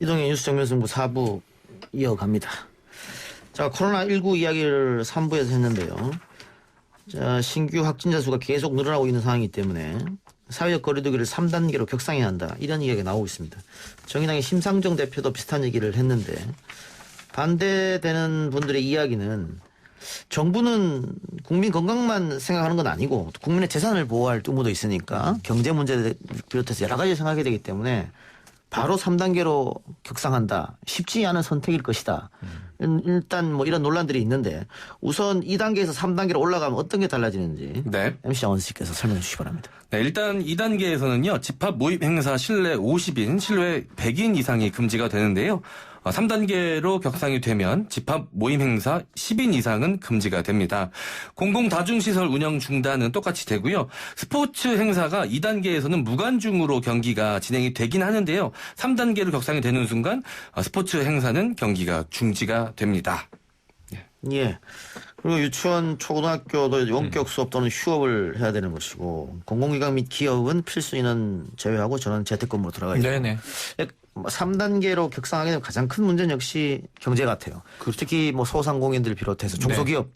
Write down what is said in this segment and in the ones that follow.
이동의 뉴스 정면승부 4부 이어갑니다. 자, 코로나19 이야기를 3부에서 했는데요. 자, 신규 확진자 수가 계속 늘어나고 있는 상황이기 때문에 사회적 거리두기를 3단계로 격상해야 한다. 이런 이야기가 나오고 있습니다. 정의당의 심상정 대표도 비슷한 얘기를 했는데 반대되는 분들의 이야기는 정부는 국민 건강만 생각하는 건 아니고 국민의 재산을 보호할 의무도 있으니까 경제 문제를 비롯해서 여러 가지 생각해야 되기 때문에 바로 3단계로 격상한다. 쉽지 않은 선택일 것이다. 일단 뭐 이런 논란들이 있는데 우선 2단계에서 3단계로 올라가면 어떤 게 달라지는지 네. MC 장원수 씨께서 설명해 주시기 바랍니다. 네, 일단 2단계에서는요. 집합 모임 행사 실내 50인, 실외 100인 이상이 금지가 되는데요. 3단계로 격상이 되면 집합 모임 행사 10인 이상은 금지가 됩니다. 공공다중시설 운영 중단은 똑같이 되고요. 스포츠 행사가 2단계에서는 무관중으로 경기가 진행이 되긴 하는데요. 3단계로 격상이 되는 순간 스포츠 행사는 경기가 중지가 됩니다. 예. 그리고 유치원, 초등학교도 원격 수업 또는 휴업을 해야 되는 것이고 공공기관 및 기업은 필수 인원 제외하고 저는 재택근무로 들어가 있습니다. 네네. 3단계로 격상하게 되면 가장 큰 문제는 역시 경제 같아요. 특히 뭐 소상공인들 비롯해서 중소기업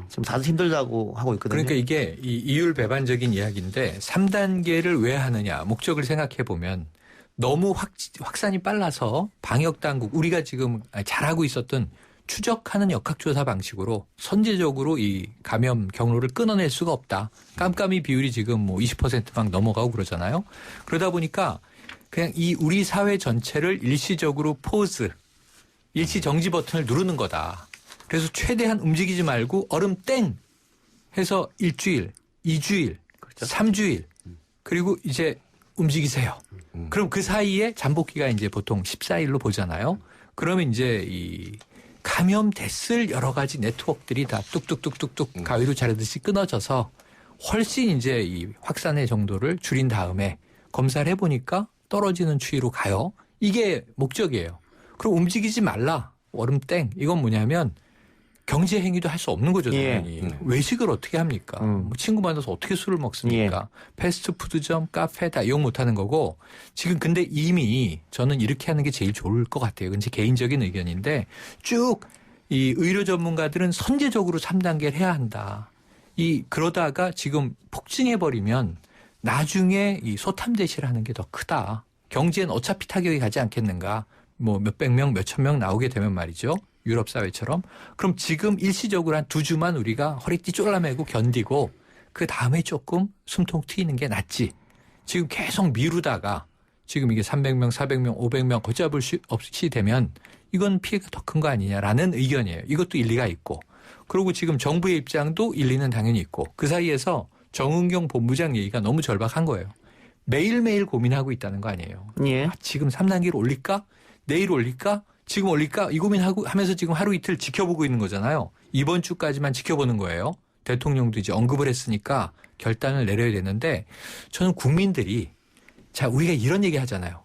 지금 다들 힘들다고 하고 있거든요. 그러니까 이게 이 이율배반적인 이야기인데 3단계를 왜 하느냐 목적을 생각해 보면 너무 확산이 빨라서 방역당국 우리가 지금 잘하고 있었던 추적하는 역학조사 방식으로 선제적으로 이 감염 경로를 끊어낼 수가 없다. 깜깜이 비율이 지금 뭐 20% 막 넘어가고 그러잖아요. 그러다 보니까 그냥 이 우리 사회 전체를 일시적으로 포즈, 일시 정지 버튼을 누르는 거다. 그래서 최대한 움직이지 말고 얼음 땡 해서 1주일, 2주일, 그렇죠. 3주일 그리고 이제 움직이세요. 그럼 그 사이에 잠복기가 이제 보통 14일로 보잖아요. 그러면 이제 이 감염됐을 여러 가지 네트워크들이 다 뚝뚝뚝뚝뚝 가위로 자르듯이 끊어져서 훨씬 이제 이 확산의 정도를 줄인 다음에 검사를 해보니까 떨어지는 추이로 가요. 이게 목적이에요. 그럼 움직이지 말라. 얼음 땡. 이건 뭐냐면 경제 행위도 할 수 없는 거죠. 당연히. 외식을 어떻게 합니까? 뭐 친구 만나서 어떻게 술을 먹습니까? 패스트푸드점, 카페 다 이용 못하는 거고 지금 근데 이미 저는 이렇게 하는 게 제일 좋을 것 같아요. 그건 제 개인적인 의견인데 쭉 이 의료 전문가들은 선제적으로 3단계를 해야 한다. 그러다가 지금 폭증해버리면 나중에 이 소탐대실하는 게 더 크다. 경제는 어차피 타격이 가지 않겠는가. 뭐 몇백 명, 몇천 명 나오게 되면 말이죠. 유럽 사회처럼. 그럼 지금 일시적으로 한 2주만 우리가 허리띠 쫄라매고 견디고 그 다음에 조금 숨통 트이는 게 낫지. 지금 계속 미루다가 지금 이게 300명, 400명, 500명 걷잡을 수 없이 되면 이건 피해가 더 큰 거 아니냐라는 의견이에요. 이것도 일리가 있고. 그리고 지금 정부의 입장도 일리는 당연히 있고. 그 사이에서 정은경 본부장 얘기가 너무 절박한 거예요. 매일매일 고민하고 있다는 거 아니에요. 예. 지금 3단계로 올릴까? 내일 올릴까? 지금 올릴까? 이 고민하고 하면서 지금 하루 이틀 지켜보고 있는 거잖아요. 이번 주까지만 지켜보는 거예요. 대통령도 이제 언급을 했으니까 결단을 내려야 되는데 저는 국민들이 자, 우리가 이런 얘기 하잖아요.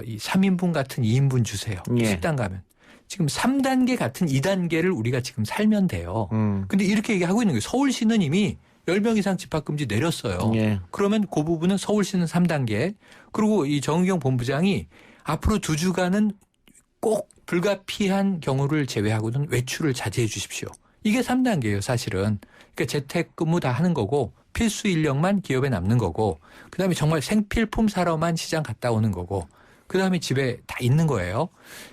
이 3인분 같은 2인분 주세요. 예. 식당 가면. 지금 3단계 같은 2단계를 우리가 지금 살면 돼요. 근데 이렇게 얘기하고 있는 거예요. 서울시는 이미 10명 이상 집합금지 내렸어요. 예. 그러면 그 부분은 서울시는 3단계. 그리고 이 정은경 본부장이 앞으로 2주간은 꼭 불가피한 경우를 제외하고는 외출을 자제해 주십시오. 이게 3단계예요, 사실은. 그러니까 재택근무 다 하는 거고 필수 인력만 기업에 남는 거고 그다음에 정말 생필품 사러만 시장 갔다 오는 거고 그다음에 집에 다 있는 거예요.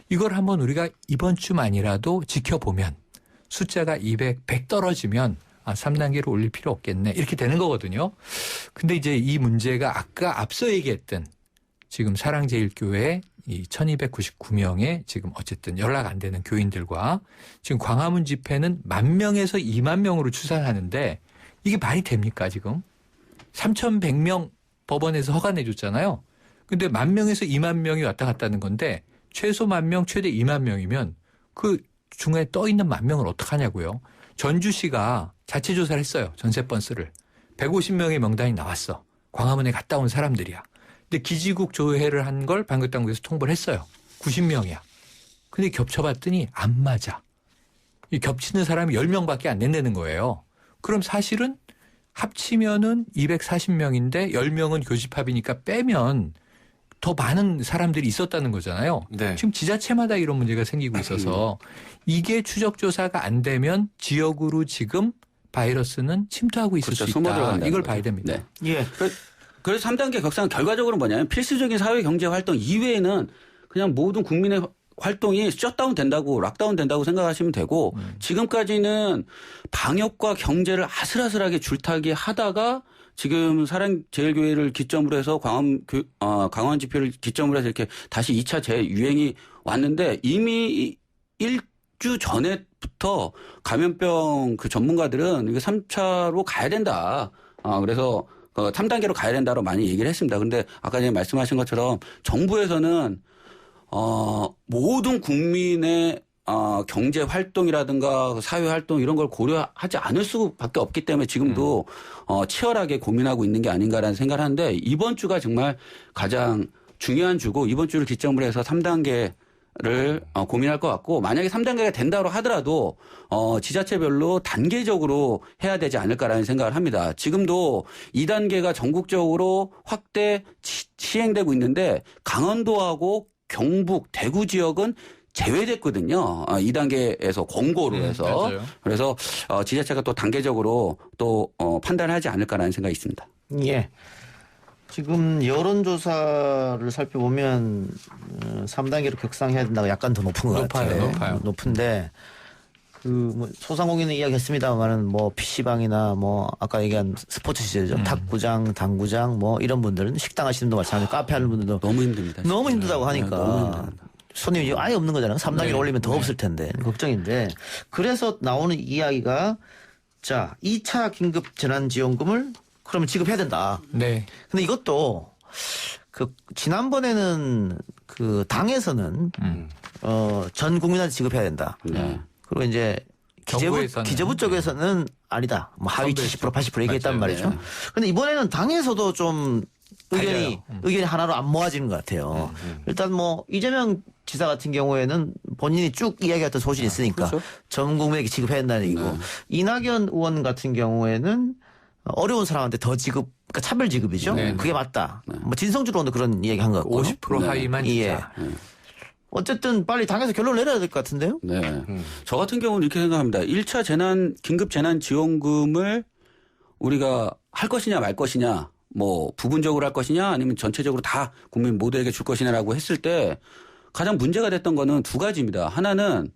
이걸 한번 우리가 이번 주만이라도 지켜보면 숫자가 200, 100 떨어지면 3단계로 올릴 필요 없겠네. 이렇게 되는 거거든요. 근데 이제 이 문제가 아까 앞서 얘기했던 지금 사랑제일교회 이 1299명의 지금 어쨌든 연락 안 되는 교인들과 지금 광화문 집회는 10,000명에서 20,000명으로 추산하는데 이게 말이 됩니까 지금? 3,100명 법원에서 허가내 줬잖아요. 근데 10,000명에서 20,000명이 왔다 갔다 하는 건데 최소 10,000명 최대 20,000명이면 그 중간에 떠 있는 10,000명을 어떡하냐고요. 전주시가 자체조사를 했어요. 전세 번스를. 150명의 명단이 나왔어. 광화문에 갔다 온 사람들이야. 근데 기지국 조회를 한 걸 방역당국에서 통보를 했어요. 90명이야. 근데 겹쳐봤더니 안 맞아. 이 겹치는 사람이 10명밖에 안 된다는 거예요. 그럼 사실은 합치면은 240명인데 10명은 교집합이니까 빼면 더 많은 사람들이 있었다는 거잖아요. 네. 지금 지자체마다 이런 문제가 생기고 있어서 이게 추적 조사가 안 되면 지역으로 지금 바이러스는 침투하고 있을 그렇죠. 수 숨어 있다. 들어간다는 이걸 거죠. 봐야 됩니다. 네. 예. 그래서 3단계 격상 결과적으로 뭐냐면 필수적인 사회 경제 활동 이외에는 그냥 모든 국민의 활동이 셧다운 된다고 락다운 된다고 생각하시면 되고 지금까지는 방역과 경제를 아슬아슬하게 줄타기 하다가 지금 사랑제일교회를 기점으로 해서 강원 지표를 기점으로 해서 이렇게 다시 2차 재유행이 왔는데 이미 1주 전에부터 감염병 그 전문가들은 이거 3차로 가야 된다. 그래서 3단계로 가야 된다고 많이 얘기를 했습니다. 그런데 아까 전에 말씀하신 것처럼 정부에서는 모든 국민의 경제 활동이라든가 사회 활동 이런 걸 고려하지 않을 수밖에 없기 때문에 지금도 치열하게 고민하고 있는 게 아닌가라는 생각을 하는데 이번 주가 정말 가장 중요한 주고 이번 주를 기점으로 해서 3단계를 고민할 것 같고 만약에 3단계가 된다고 하더라도 지자체별로 단계적으로 해야 되지 않을까라는 생각을 합니다. 지금도 2단계가 전국적으로 확대 시행되고 있는데 강원도하고 경북, 대구 지역은 제외됐거든요. 2단계에서 권고로 해서. 맞아요. 그래서 지자체가 또 단계적으로 또 판단을 하지 않을까라는 생각이 있습니다. 예. 지금 여론조사를 살펴보면 3단계로 격상해야 된다고 약간 더 높은 것 같아요. 높아요. 높은데 뭐 소상공인은 이야기했습니다만은 뭐 PC방이나 뭐 아까 얘기한 스포츠 시설이죠. 탁구장, 당구장 뭐 이런 분들은 식당 하시는 분도 마찬가지고 카페 하는 분들도 너무 힘듭니다. 너무 힘들다고 하니까 너무 힘듭니다. 손님이 지금 아예 없는 거잖아요. 3단계로 올리면 더 없을 텐데 걱정인데 그래서 나오는 이야기가 자 2차 긴급 재난지원금을 그러면 지급해야 된다. 네. 근데 이것도 그 지난번에는 그 당에서는 전 국민한테 지급해야 된다. 네. 그리고 이제 정부에서는. 기재부 쪽에서는 아니다. 뭐 하위 70% 80% 얘기했단 맞아요. 말이죠. 그런데 이번에는 당에서도 좀 의견이 달라요. 하나로 안 모아지는 것 같아요. 일단 뭐 이재명 지사 같은 경우에는 본인이 쭉 이야기했던 소신이 있으니까 그렇죠. 전 국민에게 지급해야 된다는 얘기고 이낙연 의원 같은 경우에는 어려운 사람한테 더 지급, 그러니까 차별 지급이죠. 네. 그게 맞다. 뭐 진성준 의원도 그런 이야기 한 것 같고. 50% 하위만 예. 주자. 어쨌든 빨리 당에서 결론을 내려야 될 것 같은데요. 네. 저 같은 경우는 이렇게 생각합니다. 1차 긴급 재난지원금을 우리가 할 것이냐 말 것이냐 뭐 부분적으로 할 것이냐 아니면 전체적으로 다 국민 모두에게 줄 것이냐라고 했을 때 가장 문제가 됐던 거는 두 가지입니다. 하나는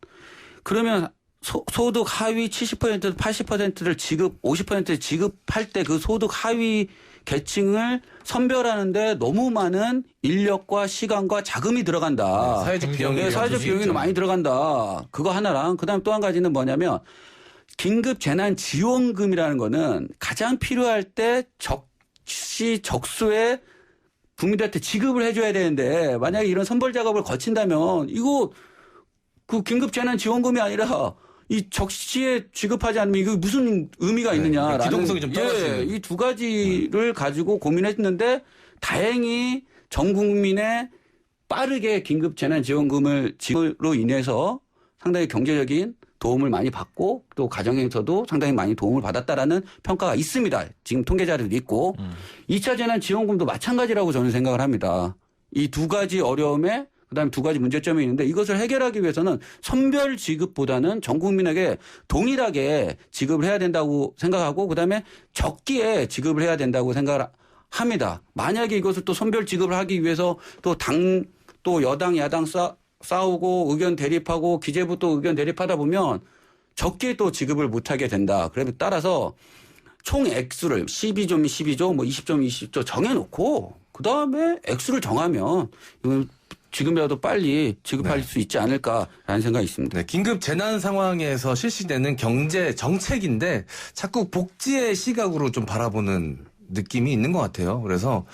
그러면 소득 하위 70% 80%를 50% 지급할 때 그 소득 하위 계층을 선별하는데 너무 많은 인력과 시간과 자금이 들어간다. 사회적 비용이 네, 사회적 비용이 많이 들어간다. 그거 하나랑 그다음 또 한 가지는 뭐냐면 긴급 재난 지원금이라는 거는 가장 필요할 때 적수의 국민들한테 지급을 해줘야 되는데 만약에 이런 선별 작업을 거친다면 이거 그 긴급 재난 지원금이 아니라 이 적시에 지급하지 않으면 이거 무슨 의미가 있느냐라는 기동성이 좀 떨어지는. 이 두 가지를 가지고 고민했는데 다행히 전 국민의 빠르게 긴급 재난 지원금을 지급으로 인해서 상당히 경제적인 도움을 많이 받고 또 가정에서도 상당히 많이 도움을 받았다라는 평가가 있습니다. 지금 통계 자료도 있고 2차 재난 지원금도 마찬가지라고 저는 생각을 합니다. 이 두 가지 어려움에 그다음에 두 가지 문제점이 있는데 이것을 해결하기 위해서는 선별 지급보다는 전 국민에게 동일하게 지급을 해야 된다고 생각하고 그다음에 적기에 지급을 해야 된다고 생각을 합니다. 만약에 이것을 또 선별 지급을 하기 위해서 또 여당 야당 싸우고 의견 대립하고 기재부 또 의견 대립하다 보면 적게 또 지급을 못하게 된다. 그래서 따라서 총 액수를 12조면 12조 뭐 20조면 20조 정해놓고 그다음에 액수를 정하면 이건 지금이라도 빨리 지급할 수 있지 않을까라는 생각이 있습니다. 네, 긴급 재난 상황에서 실시되는 경제 정책인데 자꾸 복지의 시각으로 좀 바라보는 느낌이 있는 것 같아요. 그래서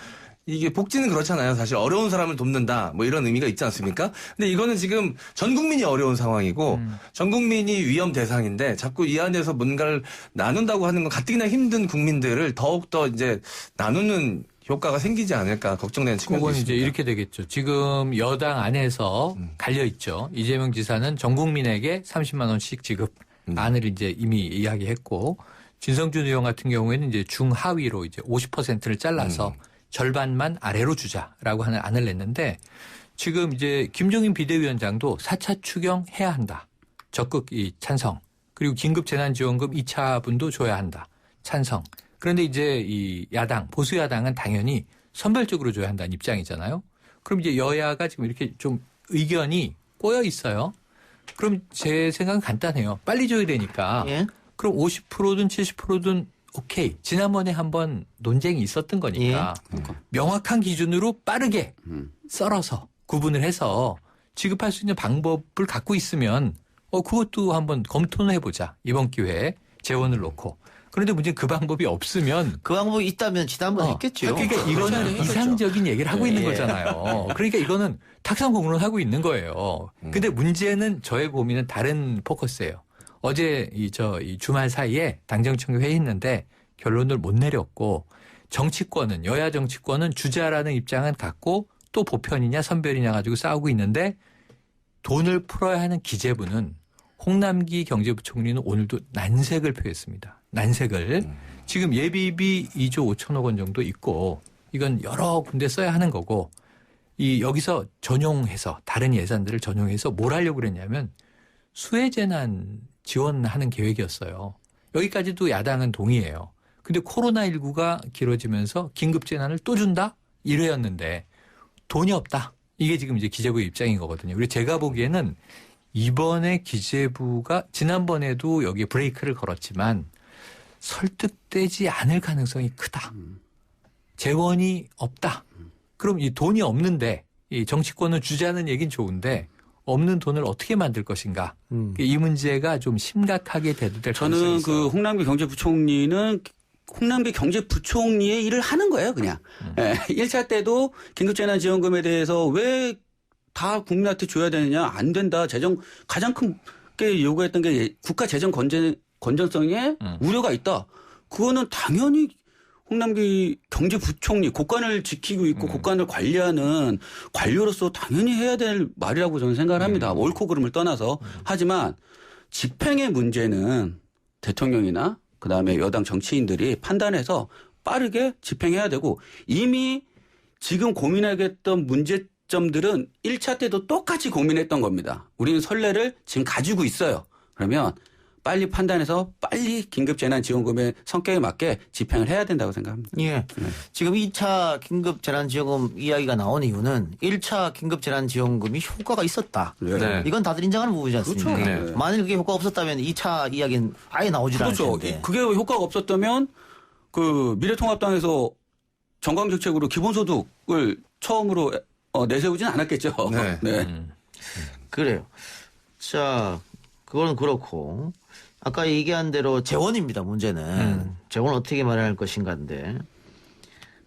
이게 복지는 그렇잖아요. 사실 어려운 사람을 돕는다 뭐 이런 의미가 있지 않습니까? 근데 이거는 지금 전 국민이 어려운 상황이고 전 국민이 위험 대상인데 자꾸 이 안에서 뭔가를 나눈다고 하는 건 가뜩이나 힘든 국민들을 더욱더 이제 나누는 효과가 생기지 않을까 걱정되는 측면이 그건 있습니다. 이제 이렇게 되겠죠. 지금 여당 안에서 갈려 있죠. 이재명 지사는 전 국민에게 30만 원씩 지급 안을 이제 이미 이야기했고 진성준 의원 같은 경우에는 이제 중하위로 이제 50%를 잘라서 절반만 아래로 주자라고 하는 안을 냈는데 지금 이제 김종인 비대위원장도 4차 추경해야 한다. 적극 찬성. 그리고 긴급재난지원금 2차 분도 줘야 한다. 찬성. 그런데 이제 이 야당, 보수야당은 당연히 선별적으로 줘야 한다는 입장이잖아요. 그럼 이제 여야가 지금 이렇게 좀 의견이 꼬여 있어요. 그럼 제 생각은 간단해요. 빨리 줘야 되니까. 예. 그럼 50%든 70%든 오케이. 지난번에 한번 논쟁이 있었던 거니까 명확한 기준으로 빠르게 썰어서 구분을 해서 지급할 수 있는 방법을 갖고 있으면 그것도 한번 검토는 해보자. 이번 기회에 재원을 놓고. 그런데 문제는 그 방법이 없으면 그 방법이 있다면 지난번에 했겠죠. 그러니까 이거는 이상적인 얘기를 하고 있는 거잖아요. 그러니까 이거는 탁상공론하고 있는 거예요. 근데 문제는 저의 고민은 다른 포커스예요. 어제 이 주말 사이에 당정청교 회의했는데 결론을 못 내렸고 정치권은 여야 정치권은 주자라는 입장은 갖고 또 보편이냐 선별이냐 가지고 싸우고 있는데 돈을 풀어야 하는 기재부는 홍남기 경제부총리는 오늘도 난색을 표했습니다. 난색을. 지금 예비비 2조 5천억 원 정도 있고 이건 여러 군데 써야 하는 거고 여기서 전용해서 다른 예산들을 전용해서 뭘 하려고 그랬냐면 수해재난 지원하는 계획이었어요. 여기까지도 야당은 동의해요. 근데 코로나19가 길어지면서 긴급재난을 또 준다? 이래였는데 돈이 없다. 이게 지금 이제 기재부의 입장인 거거든요. 그리고 제가 보기에는 이번에 기재부가 지난번에도 여기에 브레이크를 걸었지만 설득되지 않을 가능성이 크다. 재원이 없다. 그럼 이 돈이 없는데 이 정치권은 주자는 얘기는 좋은데 없는 돈을 어떻게 만들 것인가. 이 문제가 좀 심각하게 대두될 가능성이 저는 있어요. 홍남기 경제부총리는 홍남기 경제부총리의 일을 하는 거예요, 그냥. 1차 때도 긴급재난지원금에 대해서 왜 다 국민한테 줘야 되느냐, 안 된다. 가장 크게 요구했던 게 국가 재정 건전성에 우려가 있다. 그거는 당연히 홍남기 경제부총리, 국간을 지키고 있고 국간을 관리하는 관료로서 당연히 해야 될 말이라고 저는 생각을 합니다. 옳고 그름을 떠나서. 하지만 집행의 문제는 대통령이나 그다음에 여당 정치인들이 판단해서 빠르게 집행해야 되고 이미 지금 고민하겠던 문제점들은 1차 때도 똑같이 고민했던 겁니다. 우리는 선례를 지금 가지고 있어요. 그러면 빨리 판단해서 빨리 긴급재난지원금의 성격에 맞게 집행을 해야 된다고 생각합니다. 예. 지금 2차 긴급재난지원금 이야기가 나온 이유는 1차 긴급재난지원금이 효과가 있었다. 네. 이건 다들 인정하는 부분이지 않습니까? 그렇죠. 네. 만일 그게 효과가 없었다면 2차 이야기는 아예 나오질 않을 그렇죠. 텐데. 그게 효과가 없었다면 그 미래통합당에서 정강정책으로 기본소득을 처음으로 내세우진 않았겠죠. 네. 그래요. 자, 그거는 그렇고 아까 얘기한 대로 재원입니다. 문제는 재원 어떻게 마련할 것인가인데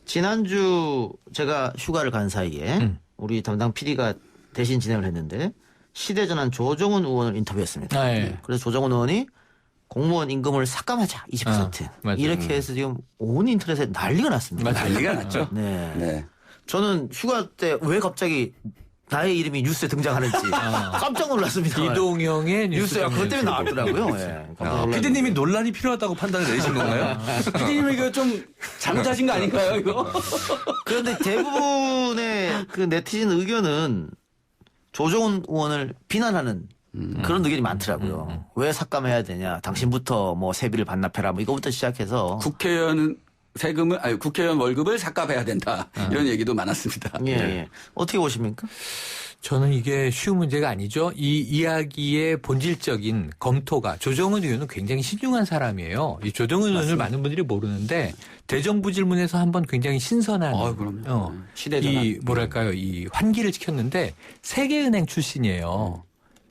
지난주 제가 휴가를 간 사이에 우리 담당 PD가 대신 진행을 했는데 시대전환 조정훈 의원을 인터뷰했습니다. 아, 예. 그래서 조정훈 의원이 공무원 임금을 삭감하자 20%. 맞아요. 이렇게 해서 지금 온 인터넷에 난리가 났습니다. 난리가 났죠. 네. 네. 저는 휴가 때 왜 갑자기 나의 이름이 뉴스에 등장하는지 깜짝 놀랐습니다. 이동영의 뉴스에 그것 때문에 나왔더라고요. 예. 깜짝 놀랐는데. 피디님이 논란이 필요하다고 판단을 내리신 건가요? 피디님 이거 좀 잘못하신 거 아닌가요, 이거? 그런데 대부분의 그 네티즌 의견은 조정훈 의원을 비난하는 그런 의견이 많더라고요. 왜 삭감해야 되냐? 당신부터 뭐 세비를 반납해라. 뭐 이거부터 시작해서 국회의원 국회의원 월급을 삭감해야 된다. 이런 얘기도 많았습니다. 예, 예. 어떻게 보십니까? 저는 이게 쉬운 문제가 아니죠. 이 이야기의 본질적인 검토가 조정은 의원은 굉장히 신중한 사람이에요. 이 조정은 의원을 많은 분들이 모르는데 대정부 질문에서 한번 굉장히 신선한 그럼요. 시대전환. 이 뭐랄까요, 이 환기를 지켰는데 세계은행 출신이에요.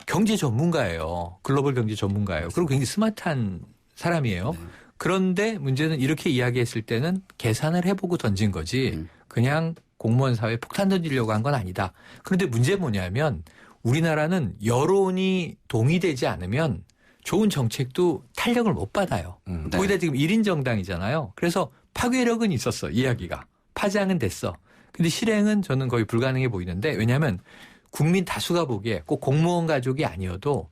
경제 전문가예요. 글로벌 경제 전문가예요. 그리고 굉장히 스마트한 사람이에요. 그런데 문제는 이렇게 이야기했을 때는 계산을 해보고 던진 거지 그냥 공무원 사회에 폭탄 던지려고 한 건 아니다. 그런데 문제 뭐냐면 우리나라는 여론이 동의되지 않으면 좋은 정책도 탄력을 못 받아요. 거기다 지금 1인 정당이잖아요. 그래서 파괴력은 있었어, 이야기가. 파장은 됐어. 근데 실행은 저는 거의 불가능해 보이는데 왜냐하면 국민 다수가 보기에 꼭 공무원 가족이 아니어도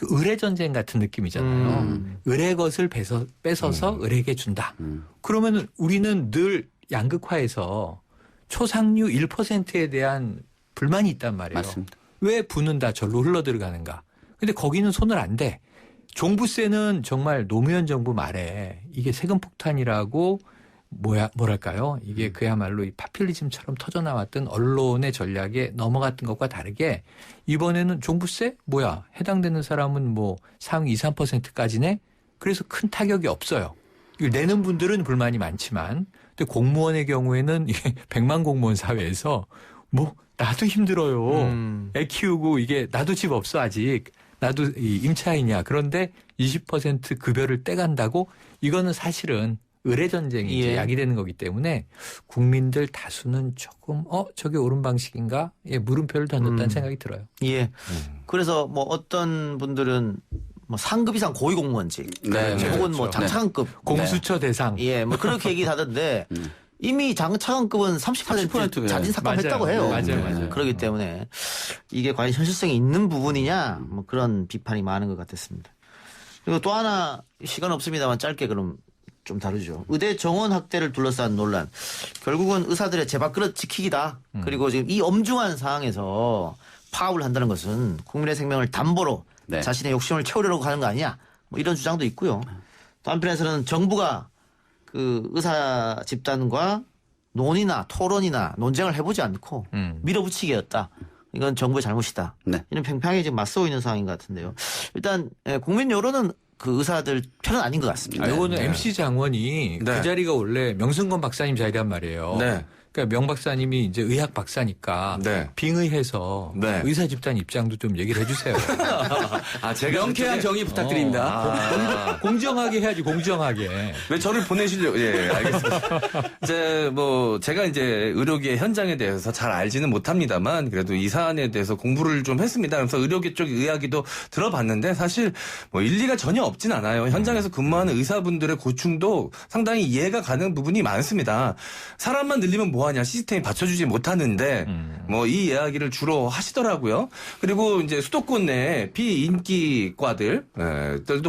의뢰 전쟁 같은 느낌이잖아요. 의뢰 것을 뺏어서 을에게 준다. 그러면 우리는 늘 양극화에서 초상류 1%에 대한 불만이 있단 말이에요. 맞습니다. 왜 부는 다 절로 흘러 들어가는가. 근데 거기는 손을 안 대. 종부세는 정말 노무현 정부 말에 이게 세금 폭탄이라고 뭐랄까요. 이게 그야말로 이 파퓰리즘처럼 터져나왔던 언론의 전략에 넘어갔던 것과 다르게 이번에는 종부세? 뭐야. 해당되는 사람은 뭐 상위 2, 3%까지네? 그래서 큰 타격이 없어요. 이걸 내는 분들은 불만이 많지만 근데 공무원의 경우에는 이게 100만 공무원 사회에서 뭐 나도 힘들어요. 애 키우고 이게 나도 집 없어 아직. 나도 임차인이야. 그런데 20% 급여를 떼간다고 이거는 사실은 의례전쟁이 이제 예. 야기되는 거기 때문에 국민들 다수는 조금 저게 옳은 방식인가? 예, 물음표를 던졌다는 생각이 들어요. 예. 그래서 뭐 어떤 분들은 뭐 상급 이상 고위공무원직 네, 네, 혹은 뭐 그렇죠. 장차관급 공수처 대상. 예, 뭐 그렇게 얘기하던데 이미 장차관급은 30% 30% 자진 삭감했다고 해요. 맞아요. 그렇기 때문에 이게 과연 현실성이 있는 부분이냐 뭐 그런 비판이 많은 것 같았습니다. 그리고 또 하나 시간 없습니다만 짧게 그럼 좀 다루죠. 의대 정원 확대를 둘러싼 논란. 결국은 의사들의 제밥그릇 지키기다. 그리고 지금 이 엄중한 상황에서 파업을 한다는 것은 국민의 생명을 담보로 네. 자신의 욕심을 채우려고 하는 거 아니냐. 뭐 이런 주장도 있고요. 또 한편에서는 정부가 그 의사 집단과 논의나 토론이나 논쟁을 해보지 않고 밀어붙이기였다. 이건 정부의 잘못이다. 네. 이런 팽팽하게 지금 맞서고 있는 상황인 것 같은데요. 일단 국민 여론은 그 의사들 편은 아닌 것 같습니다. 이거는 네. MC 장원이 네. 그 자리가 원래 명승건 박사님 자리란 말이에요. 네. 그러니까 명 박사님이 이제 의학 박사니까 네. 빙의해서 네. 의사 집단 입장도 좀 얘기를 해주세요. 제가 명쾌한 그쪽에- 정의 부탁드립니다. 공정하게 해야지 공정하게. 왜 저를 보내시려고? 예, 알겠습니다. 제가 이제 의료계 현장에 대해서 잘 알지는 못합니다만 그래도 이 사안에 대해서 공부를 좀 했습니다. 그래서 의료계 쪽 이야기도 들어봤는데 사실 뭐 일리가 전혀 없진 않아요. 현장에서 근무하는 의사분들의 고충도 상당히 이해가 가는 부분이 많습니다. 사람만 늘리면 뭐하냐, 시스템이 받쳐주지 못하는데 뭐 이 이야기를 주로 하시더라고요. 그리고 이제 수도권 내 비인기과들도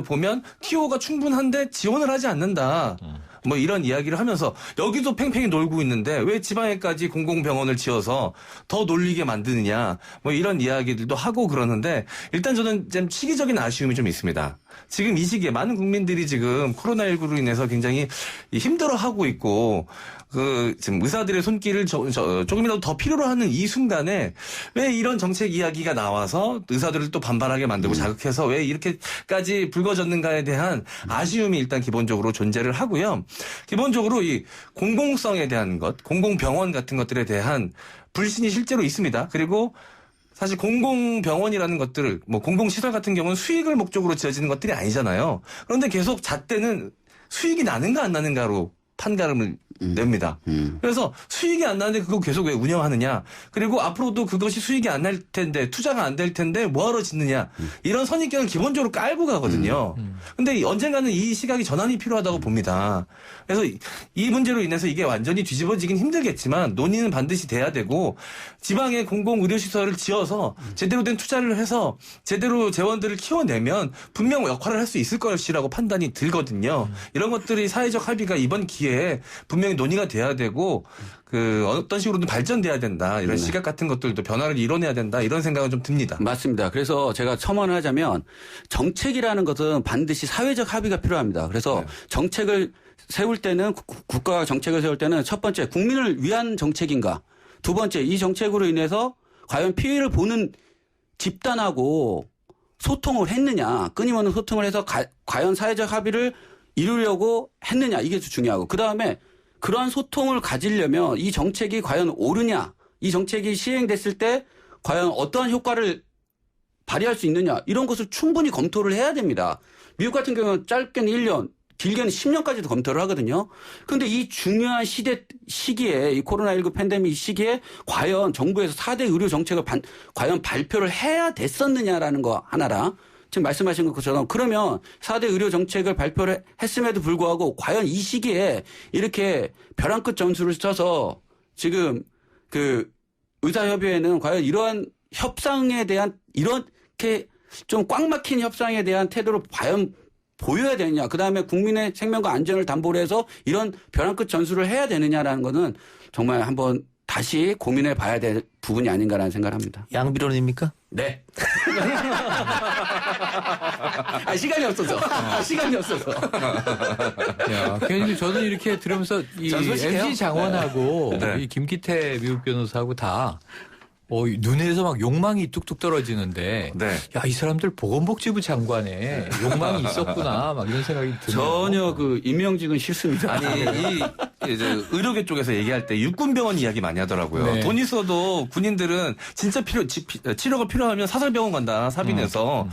보면 티오가 충분한데 지원을 하지 않는다. 뭐 이런 이야기를 하면서 여기도 팽팽히 놀고 있는데 왜 지방에까지 공공병원을 지어서 더 놀리게 만드느냐 뭐 이런 이야기들도 하고 그러는데 일단 저는 좀 시기적인 아쉬움이 좀 있습니다. 지금 이 시기에 많은 국민들이 지금 코로나19로 인해서 굉장히 힘들어하고 있고 지금 의사들의 손길을 조금이라도 더 필요로 하는 이 순간에 왜 이런 정책 이야기가 나와서 의사들을 또 반발하게 만들고 자극해서 왜 이렇게까지 불거졌는가에 대한 아쉬움이 일단 기본적으로 존재를 하고요. 기본적으로 이 공공성에 대한 것, 공공병원 같은 것들에 대한 불신이 실제로 있습니다. 그리고 사실 공공병원이라는 것들을 뭐 공공시설 같은 경우는 수익을 목적으로 지어지는 것들이 아니잖아요. 그런데 계속 잣대는 수익이 나는가 안 나는가로 판가름을 냅니다. 그래서 수익이 안 나는데 그거 계속 왜 운영하느냐. 그리고 앞으로도 그것이 수익이 안 날 텐데 투자가 안 될 텐데 뭐하러 짓느냐. 이런 선입견을 기본적으로 깔고 가거든요. 근데 언젠가는 이 시각이 전환이 필요하다고 봅니다. 그래서 이 문제로 인해서 이게 완전히 뒤집어지긴 힘들겠지만 논의는 반드시 돼야 되고 지방에 공공의료시설을 지어서 제대로 된 투자를 해서 제대로 재원들을 키워내면 분명 역할을 할 수 있을 것이라고 판단이 들거든요. 이런 것들이 사회적 합의가 이번 기회에 분명히 논의가 돼야 되고 어떤 식으로든 발전돼야 된다. 이런 시각 같은 것들도 변화를 이뤄내야 된다. 이런 생각은 좀 듭니다. 맞습니다. 그래서 제가 첨언을 하자면 정책이라는 것은 반드시 사회적 합의가 필요합니다. 그래서 정책을 세울 때는 국가가 정책을 세울 때는 첫 번째 국민을 위한 정책인가. 두 번째 이 정책으로 인해서 과연 피해를 보는 집단하고 소통을 했느냐. 끊임없는 소통을 해서 과연 사회적 합의를 이루려고 했느냐. 이게 중요하고. 그다음에 그러한 소통을 가지려면 이 정책이 과연 옳으냐. 이 정책이 시행됐을 때 과연 어떠한 효과를 발휘할 수 있느냐. 이런 것을 충분히 검토를 해야 됩니다. 미국 같은 경우는 짧게는 1년, 길게는 10년까지도 검토를 하거든요. 그런데 이 중요한 시기에 이 코로나19 팬데믹 시기에 과연 정부에서 4대 의료 정책을 과연 발표를 해야 됐었느냐라는 거 하나랑 지금 말씀하신 것처럼 그러면 4대 의료 정책을 발표를 했음에도 불구하고 과연 이 시기에 이렇게 벼랑 끝 전술을 쳐서 지금 그 의사협의회는 과연 이러한 협상에 대한 이렇게 좀 꽉 막힌 협상에 대한 태도로 과연 보여야 되느냐. 그다음에 국민의 생명과 안전을 담보로 해서 이런 벼랑 끝 전술을 해야 되느냐라는 거는 정말 한번 다시 고민해 봐야 될 부분이 아닌가라는 생각을 합니다. 양비론입니까? 네. 시간이 없어서. 시간이 없어서. 야, 교수님 저는 이렇게 들으면서 이 전소식해요? MC 장원하고 네. 이 김기태 미국 변호사하고 다 눈에서 막 욕망이 뚝뚝 떨어지는데 네. 야, 이 사람들 보건복지부 장관에 욕망이 있었구나 막 이런 생각이 드네요. 전혀 그 임명직은 싫습니다. 아니 이제 의료계 쪽에서 얘기할 때 육군병원 이야기 많이 하더라고요. 네. 돈 있어도 군인들은 진짜 치료가 필요하면 사설병원 간다 사빈에서.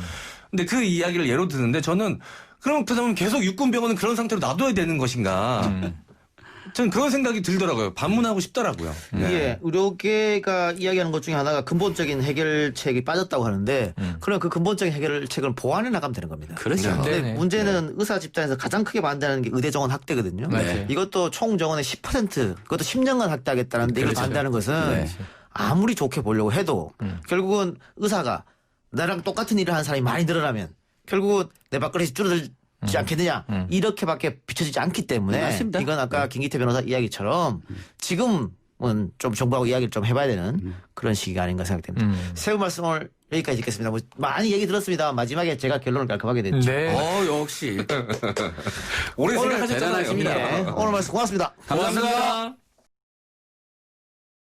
근데 그 이야기를 예로 드는데 저는 그럼 그러면 계속 육군병원은 그런 상태로 놔둬야 되는 것인가? 저는 그런 생각이 들더라고요. 반문하고 싶더라고요. 예, 의료계가 이야기하는 것 중에 하나가 근본적인 해결책이 빠졌다고 하는데 그럼 그 근본적인 해결책을 보완해 나가면 되는 겁니다. 그렇죠. 네. 근데 네네. 문제는 의사 집단에서 가장 크게 반대하는 게 의대 정원 학대거든요. 네. 이것도 총 정원의 10%, 그것도 10년간 학대하겠다는데 이걸 그렇죠. 반대하는 것은 네. 아무리 좋게 보려고 해도 결국은 의사가 나랑 똑같은 일을 하는 사람이 많이 늘어나면 결국은 내 밥그릇이 줄어들지 않겠느냐 이렇게밖에 비춰지지 않기 때문에 맞습니다. 이건 아까 김기태 변호사 이야기처럼 지금은 좀 정부하고 이야기를 좀 해봐야 되는 그런 시기가 아닌가 생각됩니다. 새우 말씀 오늘 여기까지 듣겠습니다. 뭐 많이 얘기 들었습니다. 마지막에 제가 결론을 깔끔하게 냈죠. 네. 역시. 오래 오늘 생각하셨잖아요. 대단하십니다. 예, 오늘 말씀 고맙습니다. 감사합니다.